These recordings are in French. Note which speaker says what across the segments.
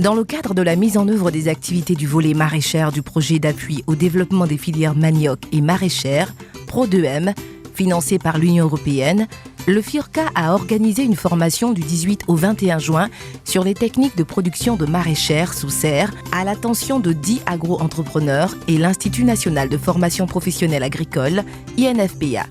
Speaker 1: Dans le cadre de la mise en œuvre des activités du volet maraîchère du projet d'appui au développement des filières manioc et maraîchères, Pro2M, financé par l'Union européenne, le FIRCA a organisé une formation du 18 au 21 juin sur les techniques de production de maraîchères sous serre à l'attention de 10 agro-entrepreneurs et l'Institut national de formation professionnelle agricole, INFPA.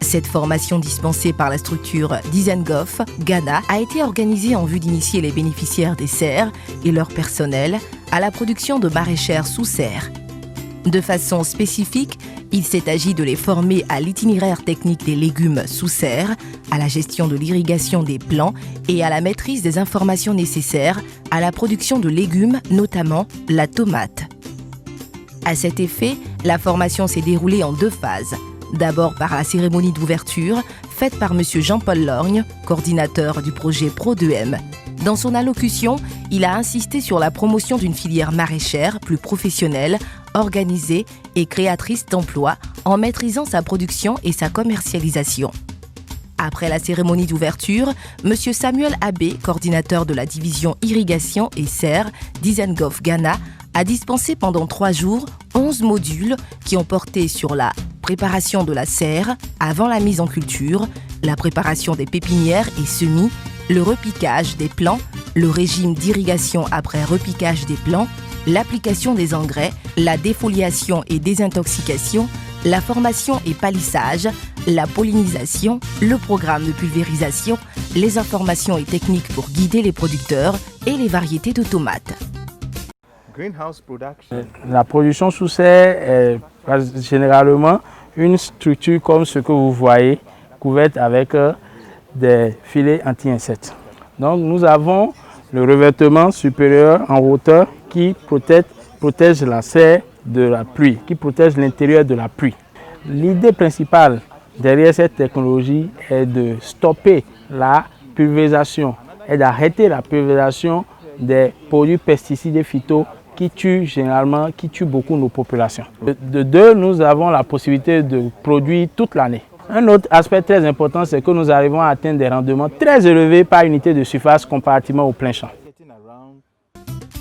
Speaker 1: Cette formation dispensée par la structure Dizengoff Ghana a été organisée en vue d'initier les bénéficiaires des serres et leur personnel à la production de maraîchères sous serre. De façon spécifique, il s'est agi de les former à l'itinéraire technique des légumes sous serre, à la gestion de l'irrigation des plants et à la maîtrise des informations nécessaires à la production de légumes, notamment la tomate. À cet effet, la formation s'est déroulée en 2 phases. D'abord par la cérémonie d'ouverture, faite par M. Jean-Paul Lorgne, coordinateur du projet Pro2M. Dans son allocution, il a insisté sur la promotion d'une filière maraîchère plus professionnelle, organisée et créatrice d'emplois en maîtrisant sa production et sa commercialisation. Après la cérémonie d'ouverture, M. Samuel Abbé, coordinateur de la division irrigation et serre Dizengoff Ghana, a dispensé pendant 3 jours 11 modules qui ont porté sur la préparation de la serre avant la mise en culture, la préparation des pépinières et semis, le repiquage des plants, le régime d'irrigation après repiquage des plants, l'application des engrais, la défoliation et désintoxication, la formation et palissage, la pollinisation, le programme de pulvérisation, les informations et techniques pour guider les producteurs et les variétés de tomates.
Speaker 2: La production sous serre est généralement une structure comme ce que vous voyez, couverte avec des filets anti-insectes. Donc nous avons le revêtement supérieur en hauteur qui protège la serre de la pluie, qui protège l'intérieur de la pluie. L'idée principale derrière cette technologie est de stopper la pulvérisation et d'arrêter la pulvérisation des produits pesticides et phyto qui tuent beaucoup nos populations. De 2, nous avons la possibilité de produire toute l'année. Un autre aspect très important, c'est que nous arrivons à atteindre des rendements très élevés par unité de surface comparativement au plein champ.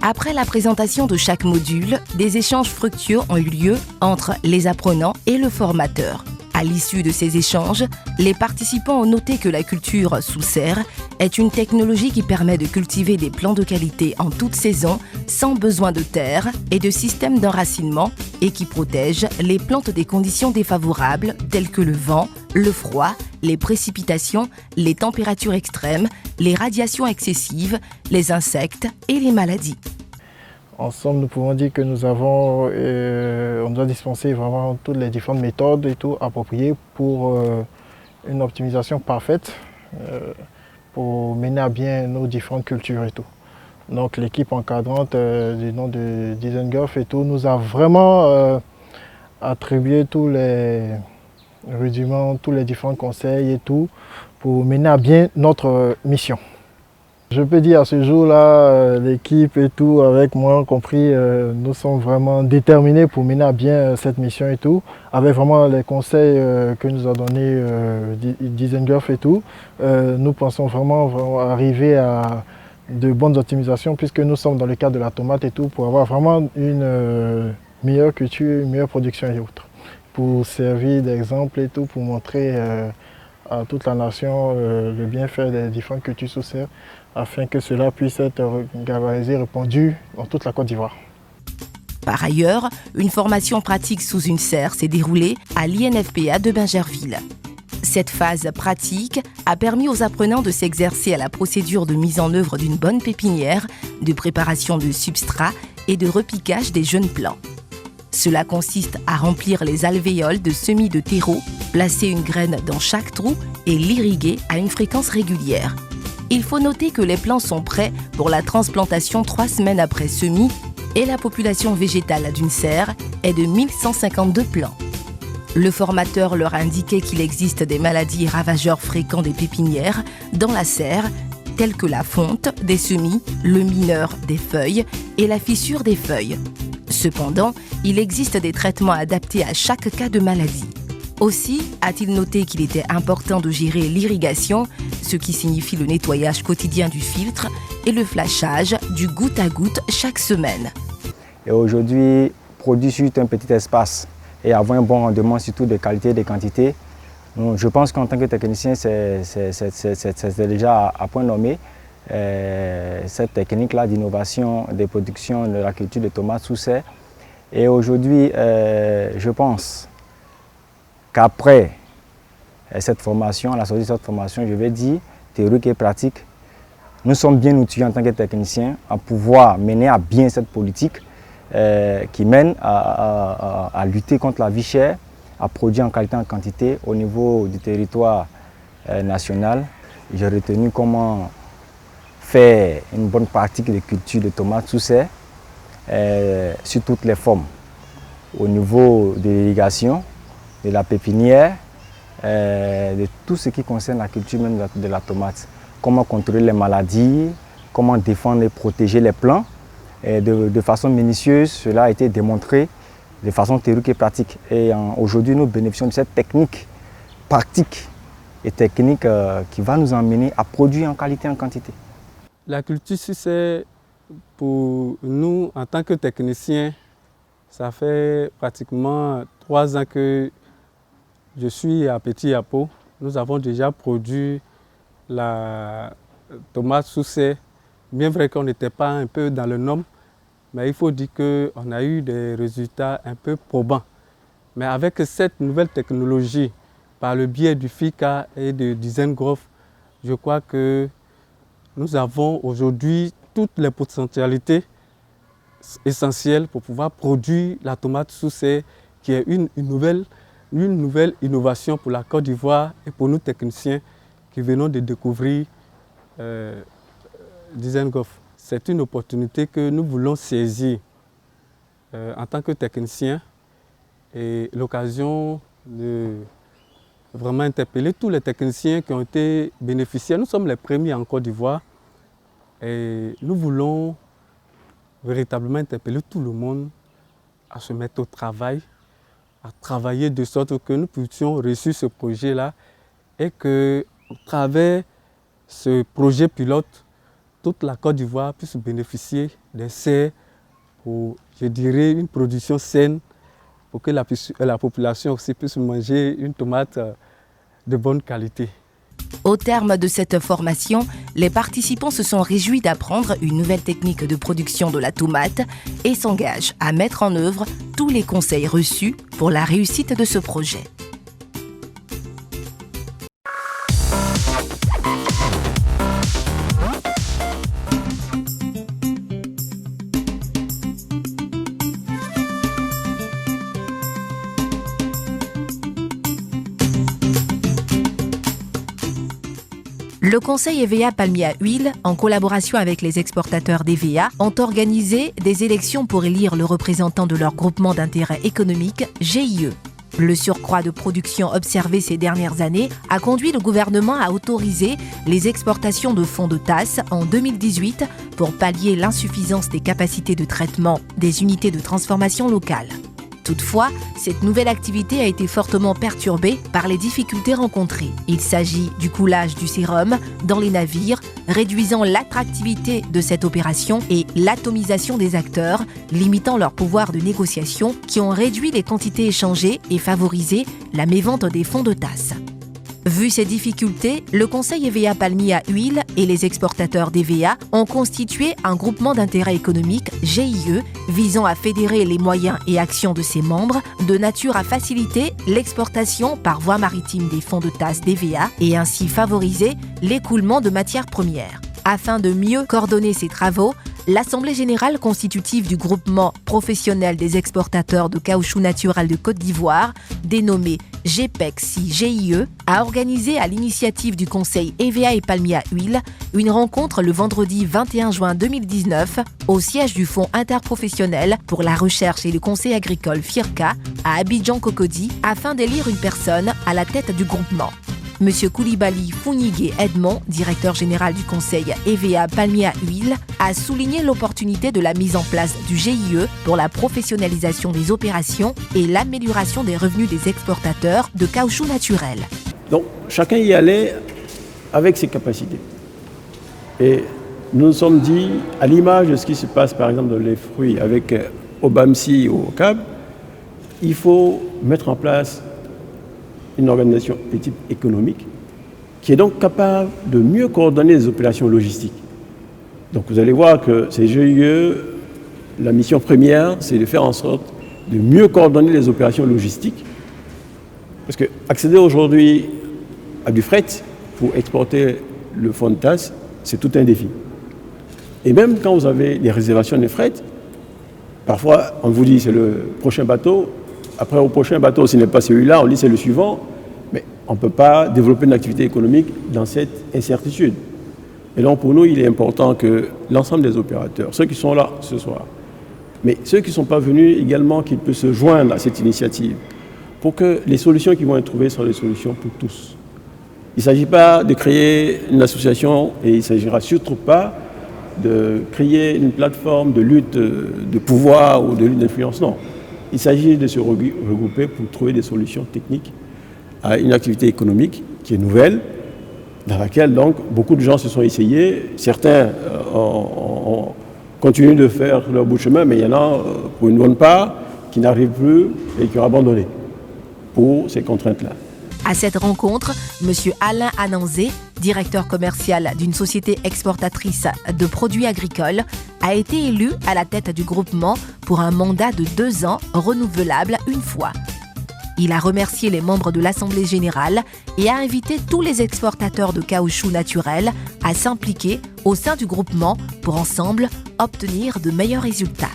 Speaker 1: Après la présentation de chaque module, des échanges fructueux ont eu lieu entre les apprenants et le formateur. À l'issue de ces échanges, les participants ont noté que la culture sous serre est une technologie qui permet de cultiver des plants de qualité en toute saison, sans besoin de terre et de système d'enracinement, et qui protège les plantes des conditions défavorables telles que le vent, le froid, les précipitations, les températures extrêmes, les radiations excessives, les insectes et les maladies.
Speaker 3: Ensemble, nous pouvons dire que on doit dispenser vraiment toutes les différentes méthodes et tout appropriées pour une optimisation parfaite, pour mener à bien nos différentes cultures et tout. Donc l'équipe encadrante du nom de Dizengoff et tout nous a vraiment attribué tous les rudiments, tous les différents conseils et tout pour mener à bien notre mission. Je peux dire à ce jour-là, l'équipe et tout, avec moi compris, nous sommes vraiment déterminés pour mener à bien cette mission et tout, avec vraiment les conseils que nous a donnés Dizengoff et tout. Nous pensons vraiment arriver à de bonnes optimisations puisque nous sommes dans le cadre de la tomate et tout, pour avoir vraiment une meilleure culture, une meilleure production et autres. Pour servir d'exemple et tout, pour montrer à toute la nation le bienfait des différentes cultures sous serre, afin que cela puisse être galvanisé et répandu dans toute la Côte d'Ivoire.
Speaker 1: Par ailleurs, une formation pratique sous une serre s'est déroulée à l'INFPA de Bingerville. Cette phase pratique a permis aux apprenants de s'exercer à la procédure de mise en œuvre d'une bonne pépinière, de préparation de substrats et de repiquage des jeunes plants. Cela consiste à remplir les alvéoles de semis de terreau, placer une graine dans chaque trou et l'irriguer à une fréquence régulière. Il faut noter que les plants sont prêts pour la transplantation 3 semaines après semis et la population végétale d'une serre est de 1152 plants. Le formateur leur a indiqué qu'il existe des maladies et ravageurs fréquents des pépinières dans la serre, tels que la fonte des semis, le mineur des feuilles et la fissure des feuilles. Cependant, il existe des traitements adaptés à chaque cas de maladie. Aussi a-t-il noté qu'il était important de gérer l'irrigation, ce qui signifie le nettoyage quotidien du filtre et le flashage du goutte à goutte chaque semaine.
Speaker 4: Et aujourd'hui, produire sur un petit espace et avoir un bon rendement, surtout de qualité et de quantité, donc, je pense qu'en tant que technicien, c'est déjà à point nommé. Cette technique-là d'innovation, de production de la culture de tomates sous serre. Et aujourd'hui, je pense qu'après cette formation, à la sortie de cette formation, je vais dire, théorique et pratique, nous sommes bien outillés en tant que techniciens à pouvoir mener à bien cette politique qui mène à lutter contre la vie chère, à produire en qualité et en quantité au niveau du territoire national. J'ai retenu comment faire une bonne pratique de culture de tomates sous serre sur toutes les formes. Au niveau de l'irrigation, de la pépinière, de tout ce qui concerne la culture même de la tomate. Comment contrôler les maladies, comment défendre et protéger les plants. De façon minutieuse, cela a été démontré de façon théorique et pratique. Et aujourd'hui, nous bénéficions de cette technique pratique et technique qui va nous emmener à produire en qualité et en quantité.
Speaker 5: La culture sous serre, pour nous, en tant que techniciens, ça fait pratiquement 3 ans que je suis à Petit Yapo. Nous avons déjà produit la tomate sous serre. Bien vrai qu'on n'était pas un peu dans le nom, mais il faut dire qu'on a eu des résultats un peu probants. Mais avec cette nouvelle technologie, par le biais du FICA et de Design-Growth, je crois que nous avons aujourd'hui toutes les potentialités essentielles pour pouvoir produire la tomate sous serre, qui est une nouvelle innovation pour la Côte d'Ivoire et pour nous techniciens qui venons de découvrir Design-Growth. C'est une opportunité que nous voulons saisir en tant que techniciens et l'occasion de vraiment interpeller tous les techniciens qui ont été bénéficiaires. Nous sommes les premiers en Côte d'Ivoire et nous voulons véritablement interpeller tout le monde à se mettre au travail, à travailler de sorte que nous puissions réussir ce projet-là et qu'à travers ce projet pilote, toute la Côte d'Ivoire puisse bénéficier des serres pour, je dirais, une production saine, pour que la population aussi puisse manger une tomate de bonne qualité.
Speaker 1: Au terme de cette formation, les participants se sont réjouis d'apprendre une nouvelle technique de production de la tomate et s'engagent à mettre en œuvre tous les conseils reçus pour la réussite de ce projet. Le Conseil EVA Palmier à Huile, en collaboration avec les exportateurs d'EVA, ont organisé des élections pour élire le représentant de leur groupement d'intérêt économique, GIE. Le surcroît de production observé ces dernières années a conduit le gouvernement à autoriser les exportations de fonds de tasse en 2018 pour pallier l'insuffisance des capacités de traitement des unités de transformation locales. Toutefois, cette nouvelle activité a été fortement perturbée par les difficultés rencontrées. Il s'agit du coulage du sérum dans les navires, réduisant l'attractivité de cette opération et l'atomisation des acteurs, limitant leur pouvoir de négociation, qui ont réduit les quantités échangées et favorisé la mévente des fonds de tasse. Vu ces difficultés, le Conseil EVA Palmier à Huile et les exportateurs d'EVA ont constitué un groupement d'intérêt économique, GIE, visant à fédérer les moyens et actions de ses membres de nature à faciliter l'exportation par voie maritime des fonds de tasse d'EVA et ainsi favoriser l'écoulement de matières premières. Afin de mieux coordonner ces travaux, l'Assemblée générale constitutive du groupement professionnel des exportateurs de caoutchouc naturel de Côte d'Ivoire, dénommé GPEC-GIE, a organisé à l'initiative du Conseil EVA et Palmier à Huile une rencontre le vendredi 21 juin 2019 au siège du Fonds interprofessionnel pour la recherche et le conseil agricole FIRCA à Abidjan-Cocody afin d'élire une personne à la tête du groupement. Monsieur Koulibaly Founigué Edmond, directeur général du conseil EVA Palmier à Huile, a souligné l'opportunité de la mise en place du GIE pour la professionnalisation des opérations et l'amélioration des revenus des exportateurs de caoutchouc naturel.
Speaker 6: Donc chacun y allait avec ses capacités. Et nous nous sommes dit, à l'image de ce qui se passe par exemple dans les fruits avec Obamsi ou Ocab, il faut mettre en place une organisation de type économique qui est donc capable de mieux coordonner les opérations logistiques. Donc vous allez voir que ces GIE, la mission première, c'est de faire en sorte de mieux coordonner les opérations logistiques. Parce que accéder aujourd'hui à du fret pour exporter le fonds de tasse, c'est tout un défi. Et même quand vous avez des réservations de fret, parfois on vous dit c'est le prochain bateau, après au prochain bateau, ce n'est pas celui-là, on dit c'est le suivant, mais on ne peut pas développer une activité économique dans cette incertitude. Et donc pour nous, il est important que l'ensemble des opérateurs, ceux qui sont là ce soir, mais ceux qui ne sont pas venus également, qu'ils puissent se joindre à cette initiative pour que les solutions qu'ils vont être trouvées soient des solutions pour tous. Il ne s'agit pas de créer une association et il ne s'agira surtout pas de créer une plateforme de lutte de pouvoir ou de lutte d'influence, non. Il s'agit de se regrouper pour trouver des solutions techniques à une activité économique qui est nouvelle, dans laquelle donc beaucoup de gens se sont essayés. Certains ont continué de faire leur bout de chemin, mais il y en a pour une bonne part qui n'arrivent plus et qui ont abandonné pour ces contraintes-là.
Speaker 1: À cette rencontre, M. Alain Ananzé, directeur commercial d'une société exportatrice de produits agricoles, a été élu à la tête du groupement pour un mandat de 2 ans renouvelable une fois. Il a remercié les membres de l'Assemblée générale et a invité tous les exportateurs de caoutchouc naturel à s'impliquer au sein du groupement pour ensemble obtenir de meilleurs résultats.